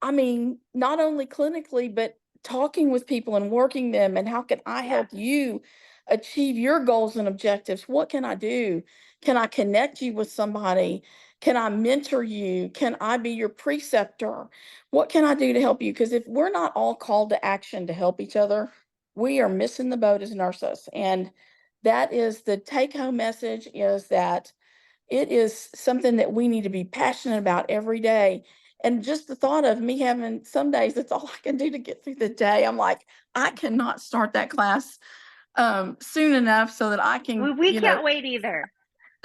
I mean, not only clinically, but talking with people and working them, and how can I Yeah. help you achieve your goals and objectives? What can I do? Can I connect you with somebody? Can I mentor you? Can I be your preceptor? What can I do to help you? Because if we're not all called to action to help each other, we are missing the boat as nurses. And that is the take-home message, is that it is something that we need to be passionate about every day. And just the thought of me having some days, that's all I can do to get through the day. I'm like, I cannot start that class soon enough so that I can, We can't wait either.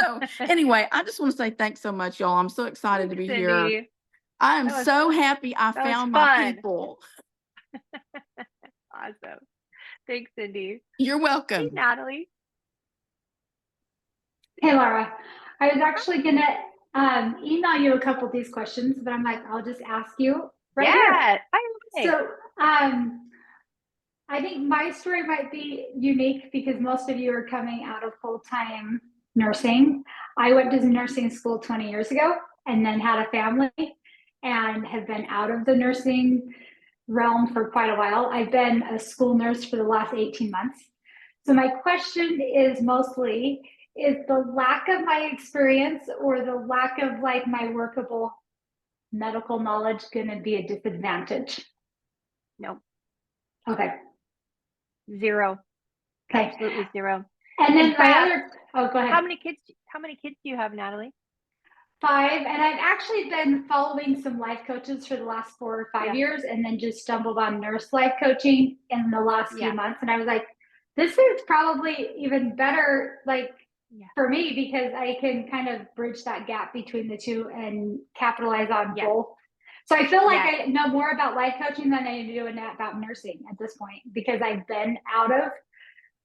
So anyway, I just want to say thanks so much, y'all. I'm so excited to Thanks, be here. Cindy. I am That was- so happy I that was found my fun. people. Awesome. Thanks, Cindy. You're Hey, welcome. Natalie. Hey, Laura. I was actually gonna email you a couple of these questions, but I'm like, I'll just ask you right here. Yeah. Hi. So I think my story might be unique because most of you are coming out of full-time nursing. I went to nursing school 20 years ago and then had a family and have been out of the nursing realm for quite a while. I've been a school nurse for the last 18 months. So my question is mostly, is the lack of my experience or the lack of like my workable medical knowledge going to be a disadvantage? No, Okay. zero. Okay. Absolutely zero. And then In my fact, other, oh, go ahead. How many kids do you have, Natalie? 5, and I've actually been following some life coaches for the last 4 or 5 Yeah. years, and then just stumbled on nurse life coaching in the last Yeah. few months. And I was like, this is probably even better, like Yeah. for me, because I can kind of bridge that gap between the two and capitalize on Yeah. both. So I feel like Yeah. I know more about life coaching than I do about nursing at this point, because I've been out of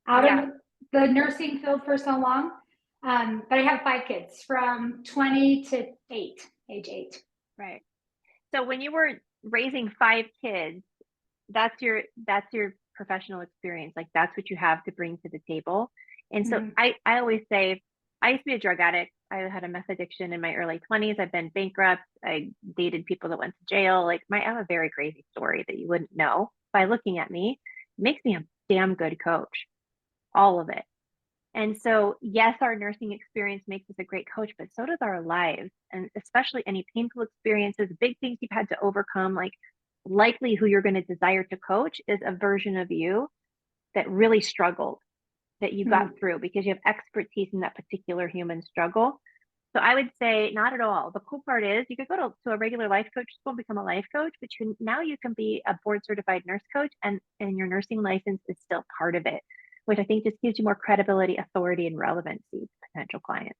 Yeah. the nursing field for so long. But I have 5 kids from 20 to age 8. Right. So when you were raising 5 kids, that's your professional experience. Like that's what you have to bring to the table. And so Mhm. I always say, I used to be a drug addict. I had a meth addiction in my early 20s. I've been bankrupt. I dated people that went to jail. Like I have a very crazy story that you wouldn't know by looking at me. It makes me a damn good coach. All of it. And so, yes, our nursing experience makes us a great coach, but so does our lives, and especially any painful experiences, big things you've had to overcome. Like, likely who you're going to desire to coach is a version of you that really struggled, that you got through because you have expertise in that particular human struggle. So I would say not at all. The cool part is you could go to a regular life coach school and become a life coach, but now you can be a board certified nurse coach, and your nursing license is still part of it, which I think just gives you more credibility, authority, and relevancy to potential clients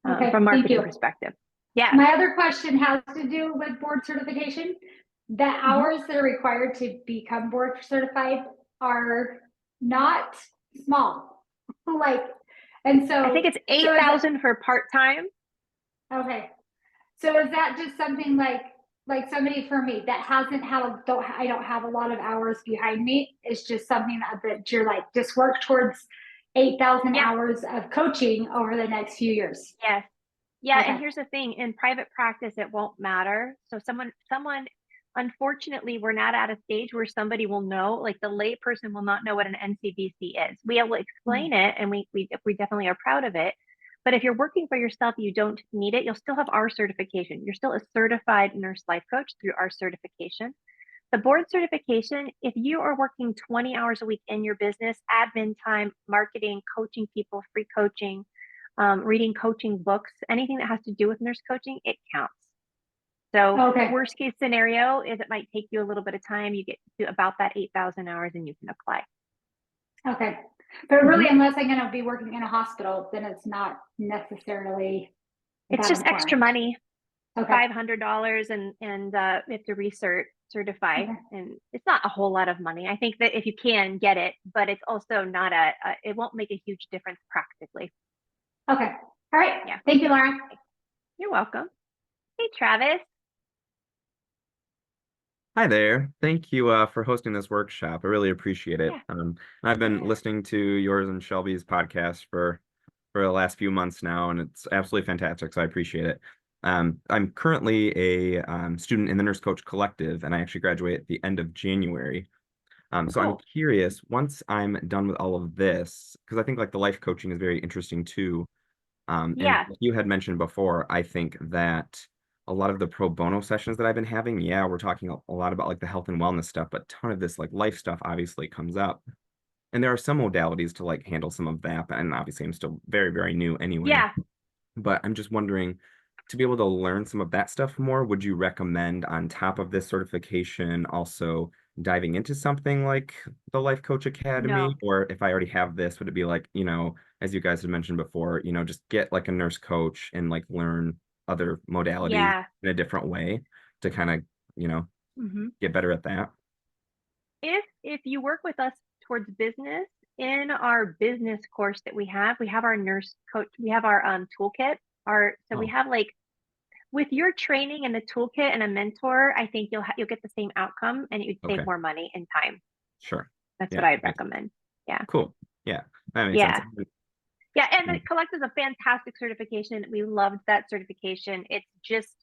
Okay, from a thank marketing you. perspective. Yeah. My other question has to do with board certification. The hours that are required to become board certified are not small. And so I think it's 8,000 for part-time. Okay. So is that just something like somebody for me that hasn't had I don't have a lot of hours behind me? It's just something that you're like, just work towards 8,000 Yeah. hours of coaching over the next few years. Yes. Yeah. Okay. And here's the thing, in private practice, it won't matter. So someone, unfortunately, we're not at a stage where somebody will know, like the lay person will not know what an NCBC is. We will explain it, and we definitely are proud of it. But if you're working for yourself, you don't need it. You'll still have our certification. You're still a certified nurse life coach through our certification. The board certification, if you are working 20 hours a week in your business, admin time, marketing, coaching people, free coaching, reading coaching books, anything that has to do with nurse coaching, it counts. So Okay. worst case scenario is it might take you a little bit of time. You get to about that 8,000 hours and you can apply. Okay. But really, unless I'm going to be working in a hospital, then it's not necessarily. It's that just important. extra money, Okay. $500, and we have to certify, Okay. and it's not a whole lot of money. I think that if you can get it, but it's also not it won't make a huge difference practically. Okay. All right. Yeah. Thank you, Laura. You're welcome. Hey, Travis. Hi there. Thank you for hosting this workshop. I really appreciate it. Yeah. I've been listening to yours and Shelby's podcast for the last few months now, and it's absolutely fantastic, so I appreciate it. I'm currently a student in the Nurse Coach Collective, and I actually graduate at the end of January. So I'm Cool. curious, once I'm done with all of this, because I think like the life coaching is very interesting too. And Yeah. like you had mentioned before, I think that a lot of the pro bono sessions that I've been having, yeah, we're talking a lot about like the health and wellness stuff, but a ton of this like life stuff obviously comes up. And there are some modalities to like handle some of that, and obviously I'm still very, very new anyway. Yeah. But I'm just wondering, to be able to learn some of that stuff more, would you recommend on top of this certification also diving into something like the Life Coach Academy? No. Or if I already have this, would it be like, as you guys had mentioned before, just get like a nurse coach and like learn other modalities Yeah. in a different way to kind of, hmm get better at that? If you work with us towards business, in our business course that we have our nurse coach, we have our toolkit. We Oh. have like, with your training and the toolkit and a mentor, I think you'll get the same outcome and you'd Okay. save more money and time. Sure. That's Yeah. what I'd recommend. Yeah. Cool. Yeah. That makes Yeah. sense. Yeah, and the Mm. Collect is a fantastic certification. We loved that certification. It's just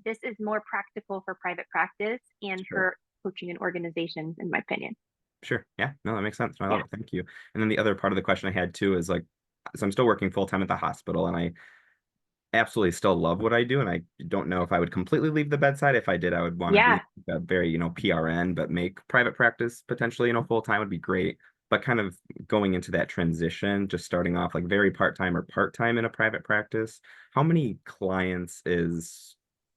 this is more practical for private practice and Sure. for coaching and organizations, in my opinion. Sure. Yeah. No, that makes sense. I Yeah. love it. Thank you. And then the other part of the question I had too is like, so I'm still working full time at the hospital, and I absolutely still love what I do. And I don't know if I would completely leave the bedside. If I did, I would want to Yeah. be a very, PRN, but make private practice potentially, full time would be great. But kind of going into that transition, just starting off like very part-time or part-time in a private practice, how many clients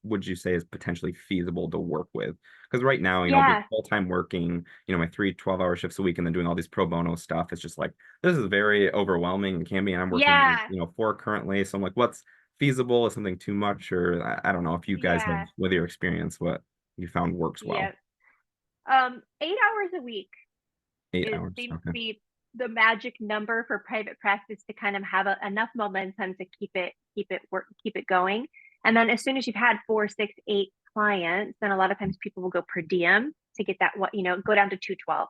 would you say is potentially feasible to work with? Because right now, being Yeah. full-time working, my 3 12-hour shifts a week and then doing all these pro bono stuff, it's just like, this is very overwhelming and can be, and I'm working, Yeah. 4 currently. So I'm like, what's feasible? Is something too much? Or I don't know if you guys have, Yeah. with your experience, what you found works well. Yeah. 8 hours a week 8 hours. seems to Okay. be the magic number for private practice to kind of have enough momentum to keep it going. And then as soon as you've had 4, 6, 8 clients, then a lot of times people will go per diem to get that, go down to 212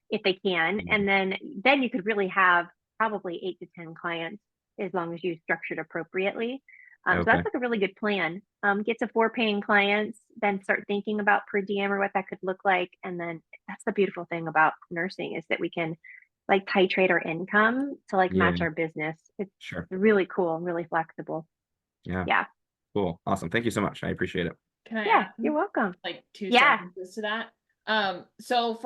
if they can. Mhm. And then you could really have probably 8 to 10 clients as long as you structured appropriately. So Okay. that's like a really good plan. Get to 4 paying clients, then start thinking about per diem or what that could look like. And then that's the beautiful thing about nursing, is that we can like titrate our income to like match Yeah. our business. It's Sure. really cool, really flexible. Yeah. Yeah. Cool. Awesome. Thank you so much. I appreciate it. Can I Yeah, add you're welcome. like 2 Yeah. sentences to that? So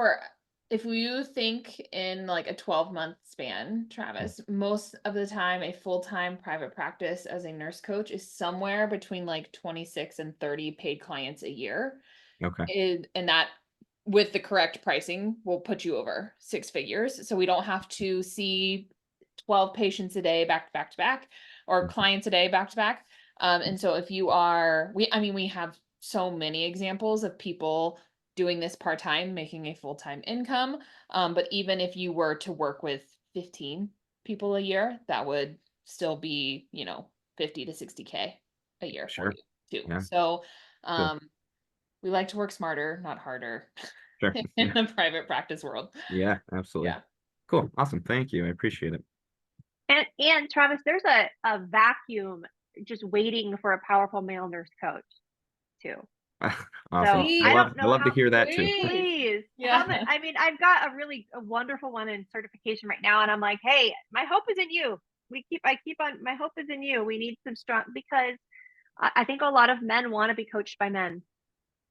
if you think in like a 12-month span, Travis, most of the time a full-time private practice as a nurse coach is somewhere between like 26 and 30 paid clients a year. Okay. And that, with the correct pricing, will put you over 6 figures. So we don't have to see 12 patients a day back to back to back, or Mhm. clients a day back to back. And so if you are, we have so many examples of people doing this part-time, making a full-time income. But even if you were to work with 15 people a year, that would still be, 50 to 60K a year for Sure. you too. Yeah. So, Cool. we like to work smarter, not harder Sure. in the private practice world. Yeah, absolutely. Yeah. Cool. Awesome. Thank you. I appreciate it. And Travis, there's a vacuum just waiting for a powerful male nurse coach too. Awesome. So I I love don't know to how. hear that too. Please, Yeah. I mean, I've got a wonderful one in certification right now, and I'm like, hey, my hope is in you. I keep on, my hope is in you. We need some strong, because I think a lot of men want to be coached by men.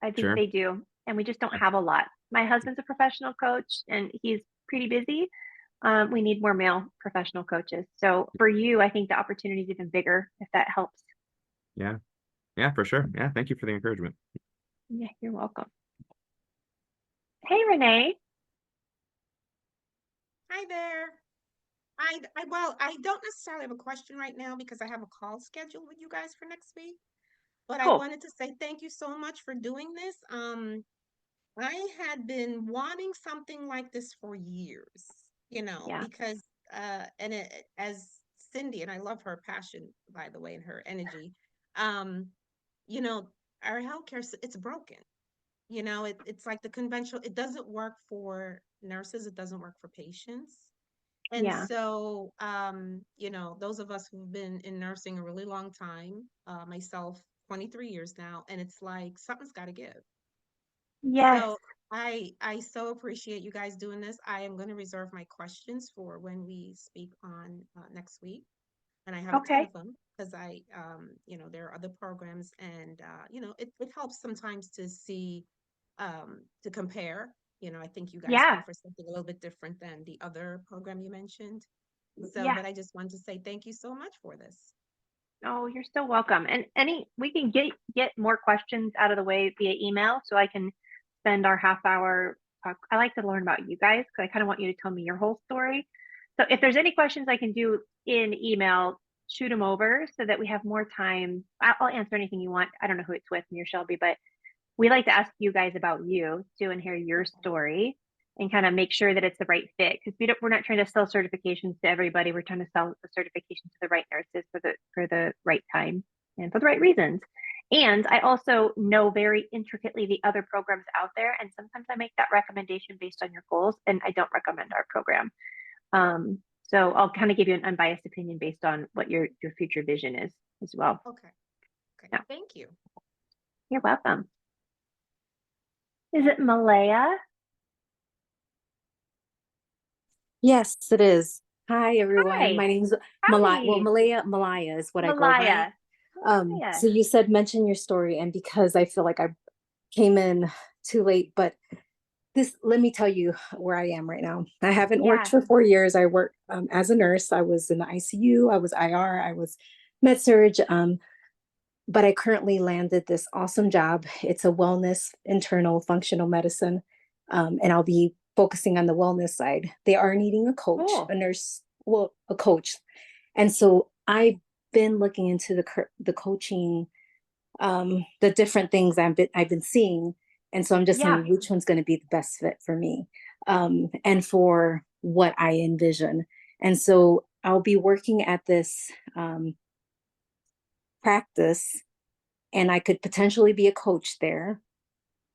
I think Sure. they do, and we just don't have a lot. My husband's a professional coach, and he's pretty busy. We need more male professional coaches. So for you, I think the opportunity is even bigger if that helps. Yeah. Yeah, for sure. Yeah. Thank you for the encouragement. Yeah, you're welcome. Hey, Renee. Hi there. Well, I don't necessarily have a question right now because I have a call scheduled with you guys for next week. But I Cool. wanted to say thank you so much for doing this. I had been wanting something like this for years, Yeah. because as Cindy, and I love her passion, by the way, and her energy. You know, our healthcare, it's broken. It's like the conventional, it doesn't work for nurses, it doesn't work for patients. And Yeah. so, those of us who've been in nursing a really long time, myself, 23 years now, and it's like something's got to give. Yes. So I so appreciate you guys doing this. I am going to reserve my questions for when we speak on next week, and I have a ton Okay. of them because there are other programs, and it helps sometimes to see, to compare You know, I think you guys Yeah. go for something a little bit different than the other program you mentioned. So, Yeah. but I just wanted to say thank you so much for this. Oh, you're so welcome. And we can get more questions out of the way via email, so I can spend our half hour talk. I like to learn about you guys because I kind of want you to tell me your whole story. So if there's any questions I can do in email, shoot them over so that we have more time. I'll answer anything you want. I don't know who it's with, me or Shelby, but we like to ask you guys about you too and hear your story and kind of make sure that it's the right fit, because we're not trying to sell certifications to everybody. We're trying to sell the certification to the right nurses for the right time and for the right reasons. And I also know very intricately the other programs out there, and sometimes I make that recommendation based on your goals, and I don't recommend our program. So I'll kind of give you an unbiased opinion based on what your future vision is as well. Okay. Okay. Yeah. Thank you. You're welcome. Is it Malaya? Yes, it is. Hi, everyone. Hi. My name's Malaya. Well, Howdy. Malaya is what I go by. Malaya. Malaya. So you said mention your story, and because I feel like I came in too late, but let me tell you where I am right now. I haven't worked Yeah. for 4 years. I worked as a nurse. I was in the ICU, I was IR, I was med surg, but I currently landed this awesome job. It's a wellness internal functional medicine, and I'll be focusing on the wellness side. They are needing a coach, Cool. a nurse, well, a coach. And so I've been looking into the coaching, the different things I've been seeing. And so I'm just Yeah. seeing which one's going to be the best fit for me, and for what I envision. And so I'll be working at this practice, and I could potentially be a coach there.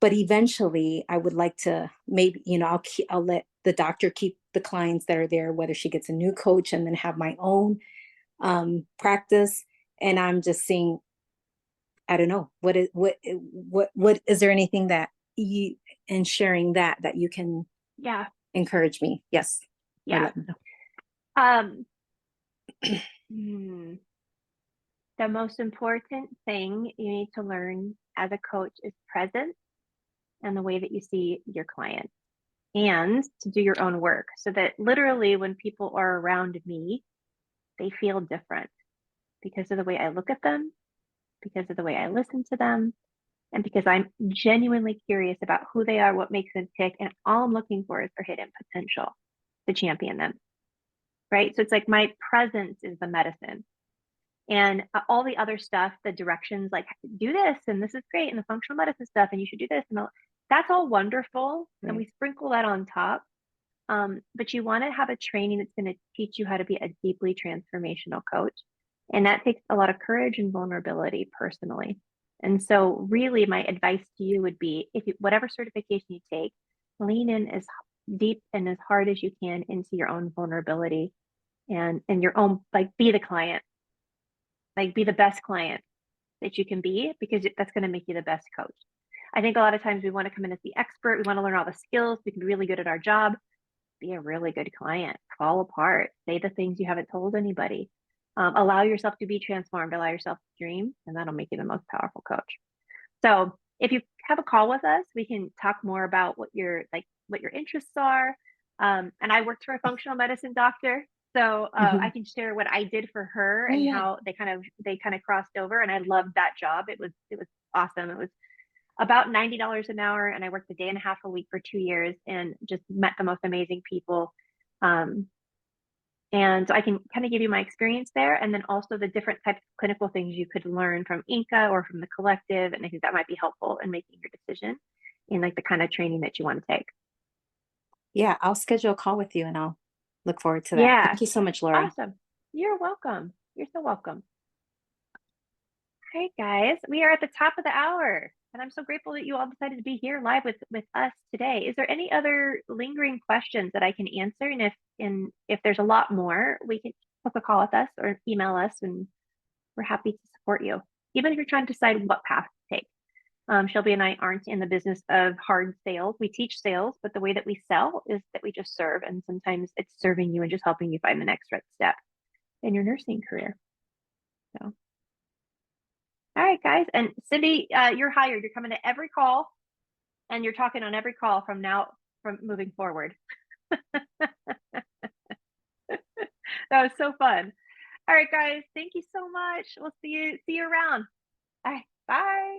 But eventually, I would like to maybe, I'll let the doctor keep the clients that are there, whether she gets a new coach, and then have my own practice. And I'm just seeing, I don't know, what is there anything that you, in sharing that you can Yeah. encourage me? Yes. Or Yeah. let me know. The most important thing you need to learn as a coach is presence and the way that you see your client, and to do your own work, so that literally when people are around me, they feel different because of the way I look at them, because of the way I listen to them, and because I'm genuinely curious about who they are, what makes them tick, and all I'm looking for is their hidden potential to champion them. Right? So it's like my presence is the medicine. And all the other stuff, the directions, like do this and this is great, and the functional medicine stuff, and you should do this, and that's all wonderful, and we sprinkle that on top. But you want to have a training that's going to teach you how to be a deeply transformational coach, and that takes a lot of courage and vulnerability personally. And so, really, my advice to you would be, whatever certification you take, lean in as deep and as hard as you can into your own vulnerability, and your own, like, be the client. Like, be the best client that you can be, because that's going to make you the best coach. I think a lot of times we want to come in as the expert. We want to learn all the skills. We can be really good at our job. Be a really good client. Fall apart. Say the things you haven't told anybody. Allow yourself to be transformed. Allow yourself to dream, and that'll make you the most powerful coach. So if you have a call with us, we can talk more about what your interests are. And I worked for a functional medicine doctor, so I can share what I did for her and how they kind of crossed over, and I loved that job. It was awesome. It was about $90 an hour, and I worked a day and a half a week for 2 years, and just met the most amazing people. And so I can kind of give you my experience there, and then also the different types of clinical things you could learn from INCA or from the collective, and I think that might be helpful in making your decision in like the kind of training that you want to take. Yeah, I'll schedule a call with you, and I'll look forward to that. Yeah. Thank you so much, Lori. Awesome. You're welcome. You're so welcome. Hey guys, we are at the top of the hour, and I'm so grateful that you all decided to be here live with us today. Is there any other lingering questions that I can answer? And if there's a lot more, we can book a call with us or email us, and we're happy to support you, even if you're trying to decide what path to take. Shelby and I aren't in the business of hard sales. We teach sales, but the way that we sell is that we just serve, and sometimes it's serving you and just helping you find the next right step in your nursing career. So. All right, guys. And Cindy, you're hired. You're coming to every call, and you're talking on every call from now from moving forward. That was so fun. All right, guys, thank you so much. We'll see you around. All right, bye.